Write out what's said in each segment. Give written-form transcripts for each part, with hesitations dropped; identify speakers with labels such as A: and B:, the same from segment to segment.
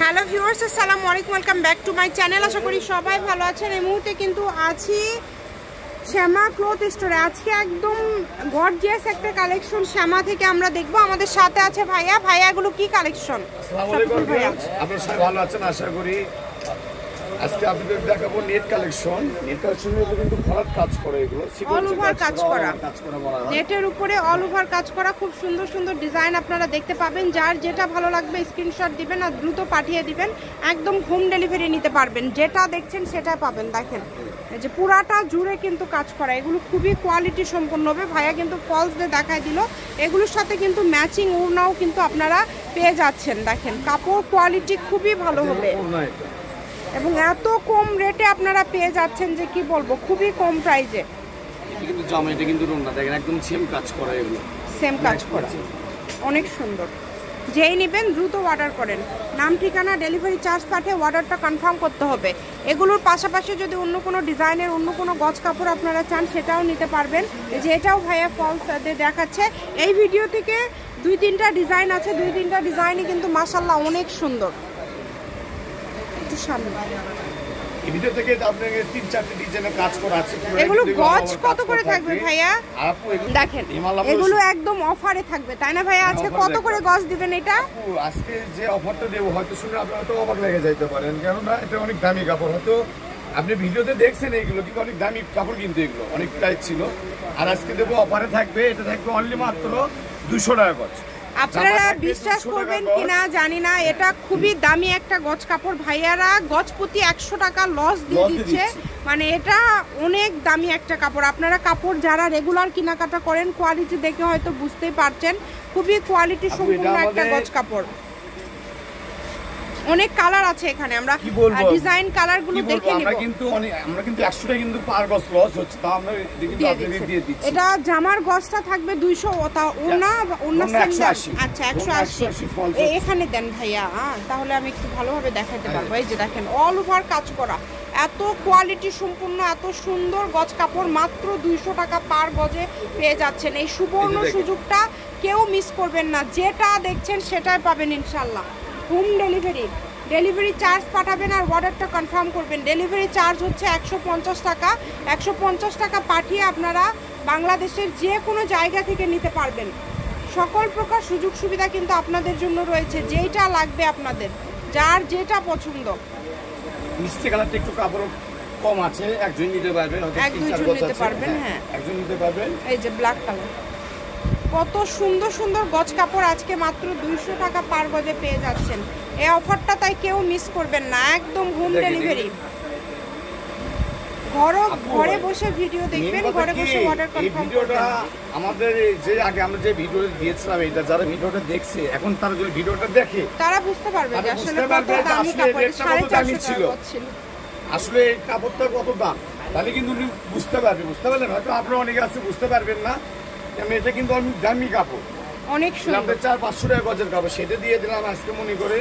A: Hello viewers, আসসালামু আলাইকুম, welcome back to my channel. আশা করি সবাই ভালো আছেন। এই মুহূর্তে কিন্তু আছি শ্যামা ক্লথ স্টোরে। আজকে একদম গর্জিয়াস একটা কালেকশন শ্যামা থেকে আমরা দেখবো। আমাদের সাথে আছে ভাইয়া। ভাইয়া এগুলো কি কালেকশন?
B: আসসালামু আলাইকুম ভাইয়া, আপনারা সবাই ভালো আছেন আশা করি। আজকে আপনাদের দেখাবো নেট কালেকশন। নেট কালেকশনের উপরে কিন্তু ভরাট কাজ করে, এগুলো
A: অল ওভার কাজ করা, নেটের উপরে অল ওভার কাজ করা। খুব সুন্দর সুন্দর ডিজাইন আপনারা দেখতে পাবেন। যার যেটা ভালো লাগবে স্ক্রিনশট দিবেন আর দ্রুত পাঠিয়ে দিবেন। একদম হোম ডেলিভারি নিতে পারবেন। যেটা দেখছেন সেটাই পাবেন। দেখেন এই যে পুরাটা জুড়ে কিন্তু কাজ করা, এগুলো খুবই কোয়ালিটি সম্পন্ন হবে। ভাইয়া কিন্তু ফলস দিয়ে দেখায় দিল। এগুলোর সাথে কিন্তু ম্যাচিং ওড়নাও কিন্তু আপনারা পেয়ে যাচ্ছেন। দেখেন কাপড় কোয়ালিটি খুবই ভালো হবে এবং এত কম রেটে আপনারা পেয়ে যাচ্ছেন যে কি বলবো, খুবই কম প্রাইসে।
B: এটা কিন্তু জামা, এটা কিন্তু রং না, দেখেন একদম সেম কাজ করা, এগুলো
A: সেম কাজ করা, অনেক সুন্দর। যেই নেবেন দ্রুত অর্ডার করেন। নাম, ঠিকানা, ডেলিভারি চার্জ পাঠিয়ে অর্ডারটা কনফার্ম করতে হবে। এগুলোর পাশাপাশি যদি অন্য কোনো ডিজাইনের অন্য কোনো গজ কাপড় আপনারা চান সেটাও নিতে পারবেন। এই যে এটাও ভাইয়া ফলস দেখাচ্ছে। এই ভিডিও থেকে 2-3টা ডিজাইন আছে। 2-3টা ডিজাইনই কিন্তু মাশাআল্লাহ অনেক সুন্দর।
B: এই ভিডিও থেকে আপনাদের 3-4টি ডিজাইনের কাজ করা আছে।
A: এগুলো গজ কত করে থাকবে ভাইয়া? দেখেন এগুলো একদম অফারে থাকবে, তাই না ভাইয়া? আজকে কত করে গজ দিবেন এটা?
B: আজকে যে অফারটা দেব হয়তো শুনে আপনারা তো অবাক লেগে যাইতে পারেন, কেননা এটা অনেক দামি কাপড়। হয়তো আপনি ভিডিওতে দেখছেন এইগুলো কিন্তু অনেক দামি কাপড়, কিন্তু এগুলো অনেক প্রাইস ছিল। আর আজকে দেবো অফারে থাকবে, এটা থাকবে অনলি মাত্র 200 টাকা গজ।
A: আপনারা বিশ্বাস করবেন কিনা জানি না, এটা খুবই দামি একটা গজ কাপড়। ভাইয়ারা গজ প্রতি 100 টাকা লস দিয়ে দিচ্ছে। মানে এটা অনেক দামি একটা কাপড়। আপনারা কাপড় যারা রেগুলার কেনাকাটা করেন কোয়ালিটি দেখে হয়তো বুঝতেই পারছেন, খুবই কোয়ালিটি সম্পূর্ণ একটা গজ কাপড়। অনেক কালার আছে এখানে, আমরা ডিজাইন কালারগুলো দেখে নিব।
B: আমরা কিন্তু 100 টাকা কিন্তু পার গজ লস হচ্ছে, তা আমরা দিয়ে দিচ্ছি।
A: এটা জামার গজটা থাকবে 200, ওটা ওড়না সেম দাম। আচ্ছা 180 এখানে দেন ভাইয়া, তাহলে আমি একটু ভালোভাবে দেখাতে পারবো। এই যে দেখেন অল ওভার কাজ করা, এত কোয়ালিটি সম্পূর্ণ এত সুন্দর গজ কাপড় মাত্র 200 টাকা পার গজে পেয়ে যাচ্ছেন। এই সুবর্ণ সুযোগটা কেউ মিস করবেন না। যেটা দেখছেন সেটাই পাবেন ইনশাল্লাহ। হোম ডেলিভারি চার্জ পাঠাবেন আর অর্ডারটা কনফার্ম করবেন। ডেলিভারি চার্জ হচ্ছে 150 টাকা। 150 টাকা পাঠিয়ে আপনারা বাংলাদেশের যে কোনো জায়গা থেকে নিতে পারবেন। সকল প্রকার সুযোগ সুবিধা কিন্তু আপনাদের জন্য রয়েছে। যেটা লাগবে আপনাদের, যার যেটা পছন্দ।
B: মিষ্টি কালারটা একটু কাপড় কম আছে, একজন নিতে পারবেন,
A: একজন নিতে পারবেন। হ্যাঁ
B: একজন নিতে পারবেন।
A: এই যে ব্ল্যাক কালার, কত সুন্দর সুন্দর গজ কাপড় আজকে মাত্র 200 টাকা পার গজে পেয়ে যাচ্ছেন। এই অফারটা তাই কেউ মিস করবেন না। একদম হোম ডেলিভারি। ঘরে বসে ভিডিও দেখবেন, ঘরে বসে অর্ডার কনফার্ম করবেন।
B: আমাদের যে আগে আমরা যে ভিডিও দিয়েছিলাম, এটা যারা ভিডিওটা দেখছে এখন তারা যদি ভিডিওটা দেখে
A: তারা বুঝতে পারবে যে আসলে কত দামি কাপড়, 450 ছিল।
B: আসলে এই কাপড়টা কত দাম, তাহলে কিন্তু উনি বুঝতে পারলেন। হয়তো আপনারা অনেকে আছে বুঝতে পারবেন না। এটা কিন্তু অনেক দামি কাপড়,
A: অনেক সুন্দর।
B: 400-500 টাকা গজের কাপড়, সেটা দিয়ে দিলাম আজকে মনে করে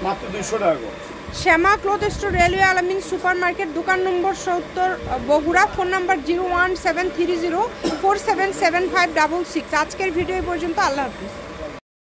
B: মাত্র 200 টাকা গজ।
A: শ্যামা ক্লথ স্টোর, রেলওয়ে আলামিন সুপার মার্কেট, দোকান নম্বর 70, বগুড়া। Phone number 01730477566। আজকের ভিডিও পর্যন্ত। আল্লাহ হাফিজ।